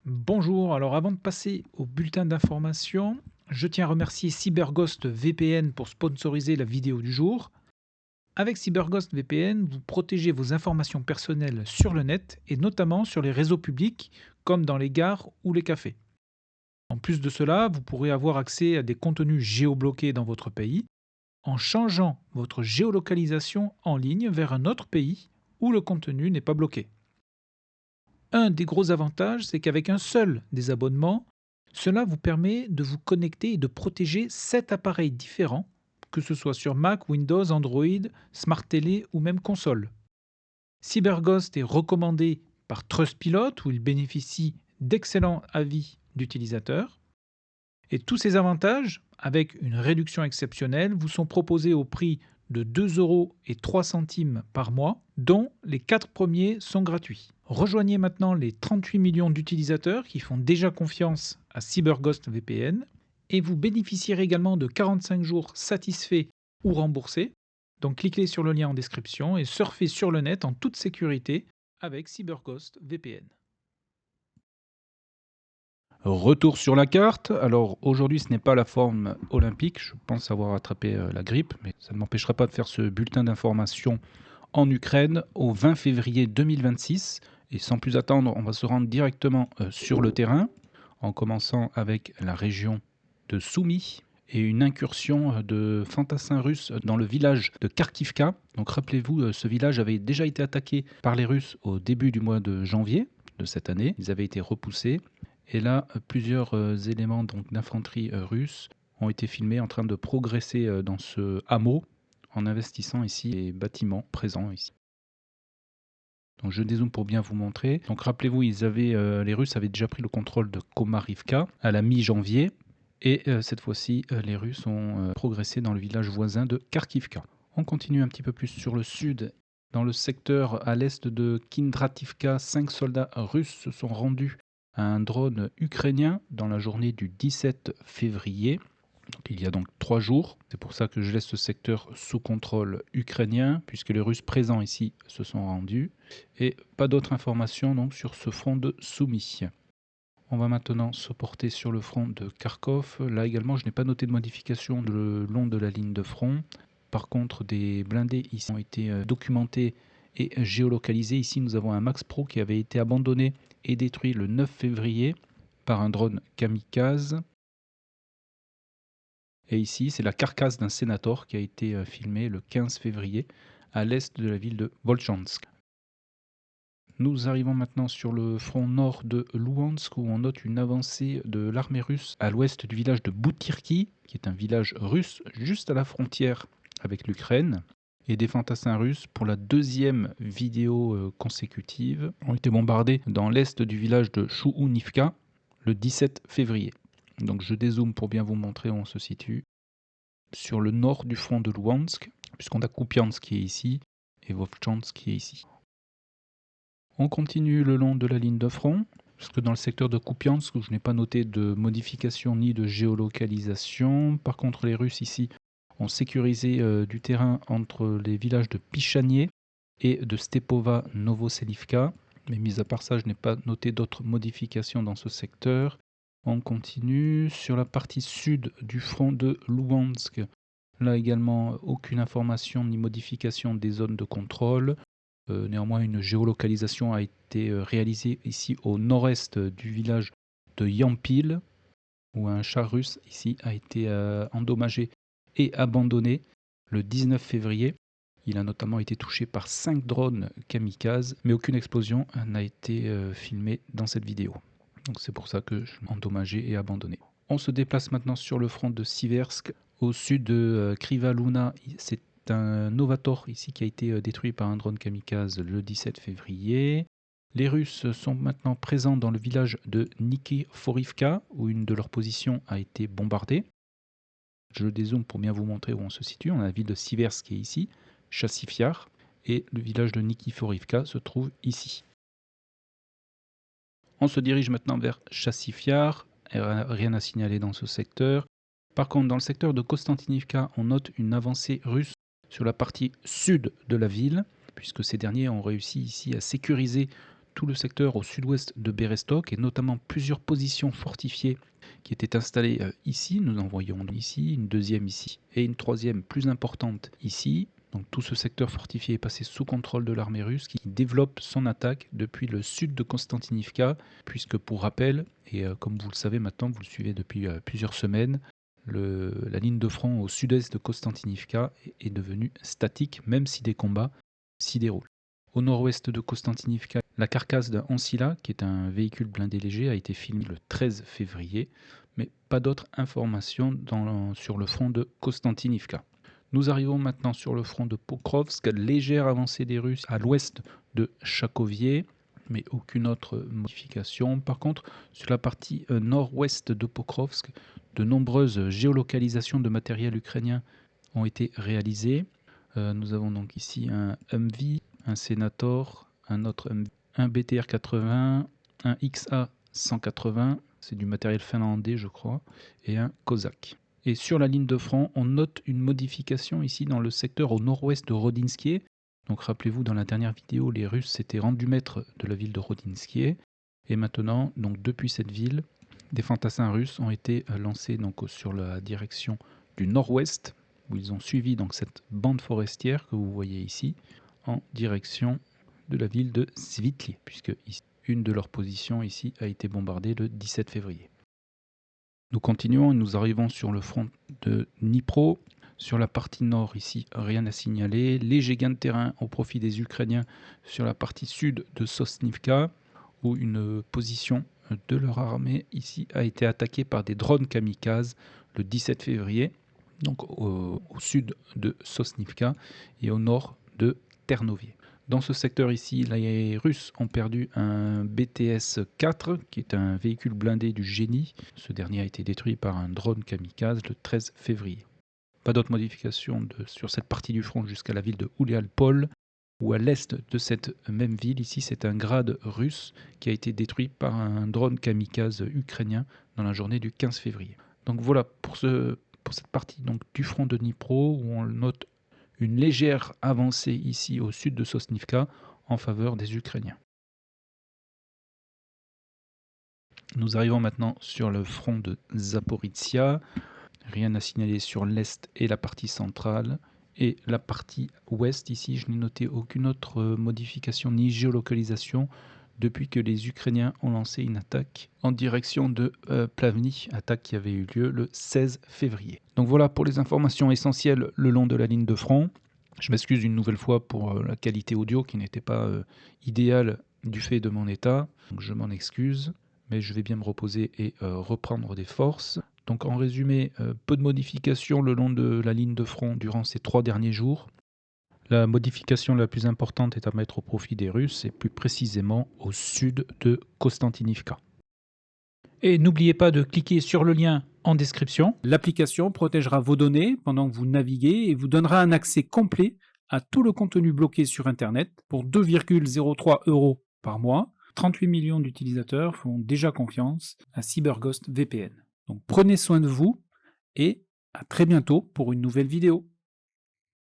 Bonjour, alors avant de passer au bulletin d'information, je tiens à remercier CyberGhost VPN pour sponsoriser la vidéo du jour. Avec CyberGhost VPN, vous protégez vos informations personnelles sur le net et notamment sur les réseaux publics comme dans les gares ou les cafés. En plus de cela, vous pourrez avoir accès à des contenus géobloqués dans votre pays en changeant votre géolocalisation en ligne vers un autre pays où le contenu n'est pas bloqué. Un des gros avantages, c'est qu'avec un seul des abonnements, cela vous permet de vous connecter et de protéger 7 appareils différents, que ce soit sur Mac, Windows, Android, Smart Télé ou même console. CyberGhost est recommandé par Trustpilot où il bénéficie d'excellents avis d'utilisateurs. Et tous ces avantages, avec une réduction exceptionnelle, vous sont proposés au prix de 2,03 € par mois, dont les 4 premiers sont gratuits. Rejoignez maintenant les 38 millions d'utilisateurs qui font déjà confiance à CyberGhost VPN et vous bénéficierez également de 45 jours satisfaits ou remboursés. Donc cliquez sur le lien en description et surfez sur le net en toute sécurité avec CyberGhost VPN. Retour sur la carte. Alors aujourd'hui, ce n'est pas la forme olympique. Je pense avoir attrapé la grippe, mais ça ne m'empêchera pas de faire ce bulletin d'information en Ukraine au 20 février 2026. Et sans plus attendre, on va se rendre directement sur le terrain, en commençant avec la région de Soumy et une incursion de fantassins russes dans le village de Kharkivka. Donc rappelez-vous, ce village avait déjà été attaqué par les Russes au début du mois de janvier de cette année. Ils avaient été repoussés. Et là, plusieurs éléments donc d'infanterie russe ont été filmés en train de progresser dans ce hameau en investissant ici les bâtiments présents ici. Donc je dézoome pour bien vous montrer. Donc rappelez-vous, les Russes avaient déjà pris le contrôle de Komarivka à la mi-janvier. Et cette fois-ci, les Russes ont progressé dans le village voisin de Kharkivka. On continue un petit peu plus sur le sud. Dans le secteur à l'est de Kindrativka, 5 soldats russes se sont rendus à un drone ukrainien dans la journée du 17 février. Donc, il y a donc 3 jours. C'est pour ça que je laisse ce secteur sous contrôle ukrainien, puisque les Russes présents ici se sont rendus. Et pas d'autres informations donc, sur ce front de Soumy. On va maintenant se porter sur le front de Kharkov. Là également, je n'ai pas noté de modification le long de la ligne de front. Par contre, des blindés ici ont été documentés et géolocalisés. Ici, nous avons un Max Pro qui avait été abandonné et détruit le 9 février par un drone kamikaze. Et ici, c'est la carcasse d'un sénator qui a été filmée le 15 février à l'est de la ville de Volchansk. Nous arrivons maintenant sur le front nord de Louhansk où on note une avancée de l'armée russe à l'ouest du village de Boutirki, qui est un village russe juste à la frontière avec l'Ukraine. Et des fantassins russes, pour la deuxième vidéo consécutive, ont été bombardés dans l'est du village de Chouounivka le 17 février. Donc je dézoome pour bien vous montrer où on se situe. Sur le nord du front de Louhansk, puisqu'on a Kupiansk qui est ici et Volchansk qui est ici. On continue le long de la ligne de front, puisque dans le secteur de Kupiansk, où je n'ai pas noté de modification ni de géolocalisation. Par contre, les Russes ici ont sécurisé du terrain entre les villages de Pichanier et de Stepova Novoselivka. Mais mis à part ça, je n'ai pas noté d'autres modifications dans ce secteur. On continue sur la partie sud du front de Louhansk. Là également, aucune information ni modification des zones de contrôle. Néanmoins, une géolocalisation a été réalisée ici au nord-est du village de Yampil, où un char russe ici a été endommagé et abandonné le 19 février. Il a notamment été touché par 5 drones kamikazes, mais aucune explosion n'a été filmée dans cette vidéo. Donc c'est pour ça que je l'ai endommagé et abandonné. On se déplace maintenant sur le front de Siversk, au sud de Krivaluna. C'est un Novator ici qui a été détruit par un drone kamikaze le 17 février. Les Russes sont maintenant présents dans le village de Nikiforivka, où une de leurs positions a été bombardée. Je dézoome pour bien vous montrer où on se situe. On a la ville de Siversk qui est ici, Chassifiar, et le village de Nikiforivka se trouve ici. On se dirige maintenant vers Chassifiar, rien à signaler dans ce secteur. Par contre, dans le secteur de Konstantinivka, on note une avancée russe sur la partie sud de la ville, puisque ces derniers ont réussi ici à sécuriser tout le secteur au sud-ouest de Bereztok et notamment plusieurs positions fortifiées qui étaient installées ici. Nous en voyons ici, une deuxième ici et une troisième plus importante ici. Donc tout ce secteur fortifié est passé sous contrôle de l'armée russe qui développe son attaque depuis le sud de Konstantinivka, puisque pour rappel, et comme vous le savez maintenant, vous le suivez depuis plusieurs semaines, la ligne de front au sud-est de Konstantinivka est devenue statique, même si des combats s'y déroulent. Au nord-ouest de Konstantinivka, la carcasse d'un Ancilla, qui est un véhicule blindé léger, a été filmée le 13 février, mais pas d'autres informations sur le front de Konstantinivka. Nous arrivons maintenant sur le front de Pokrovsk, légère avancée des Russes à l'ouest de Chakovier, mais aucune autre modification. Par contre, sur la partie nord-ouest de Pokrovsk, de nombreuses géolocalisations de matériel ukrainien ont été réalisées. Nous avons donc ici un Humvee, un Senator, un autre Humvee, un BTR 80, un XA 180, c'est du matériel finlandais je crois, et un Kozak. Et sur la ligne de front, on note une modification ici dans le secteur au nord-ouest de Rodinskié. Donc rappelez-vous, dans la dernière vidéo, les Russes s'étaient rendus maîtres de la ville de Rodinskié. Et maintenant, donc depuis cette ville, des fantassins russes ont été lancés donc, sur la direction du nord-ouest, où ils ont suivi donc, cette bande forestière que vous voyez ici, en direction de la ville de Svitli, puisque une de leurs positions ici a été bombardée le 17 février. Nous continuons et nous arrivons sur le front de Dnipro. Sur la partie nord, ici, rien à signaler. Léger gain de terrain au profit des Ukrainiens sur la partie sud de Sosnivka, où une position de leur armée ici a été attaquée par des drones kamikazes le 17 février, donc au sud de Sosnivka et au nord de Ternovier. Dans ce secteur ici, les Russes ont perdu un BTS-4, qui est un véhicule blindé du génie. Ce dernier a été détruit par un drone kamikaze le 13 février. Pas d'autres modifications sur cette partie du front jusqu'à la ville de Ulialpol, ou à l'est de cette même ville. Ici, c'est un grade russe qui a été détruit par un drone kamikaze ukrainien dans la journée du 15 février. Donc voilà pour cette partie donc, du front de Dnipro, où on note une légère avancée ici au sud de Sosnivka en faveur des Ukrainiens. Nous arrivons maintenant sur le front de Zaporizhia. Rien à signaler sur l'est et la partie centrale. Et la partie ouest, ici, je n'ai noté aucune autre modification ni géolocalisation depuis que les Ukrainiens ont lancé une attaque en direction de Plavny, attaque qui avait eu lieu le 16 février. Donc voilà pour les informations essentielles le long de la ligne de front. Je m'excuse une nouvelle fois pour la qualité audio qui n'était pas idéale du fait de mon état. Donc je m'en excuse, mais je vais bien me reposer et reprendre des forces. Donc en résumé, peu de modifications le long de la ligne de front durant ces 3 derniers jours. La modification la plus importante est à mettre au profit des Russes, et plus précisément au sud de Konstantinivka. Et n'oubliez pas de cliquer sur le lien en description. L'application protégera vos données pendant que vous naviguez et vous donnera un accès complet à tout le contenu bloqué sur Internet pour 2,03 € par mois. 38 millions d'utilisateurs font déjà confiance à CyberGhost VPN. Donc prenez soin de vous et à très bientôt pour une nouvelle vidéo.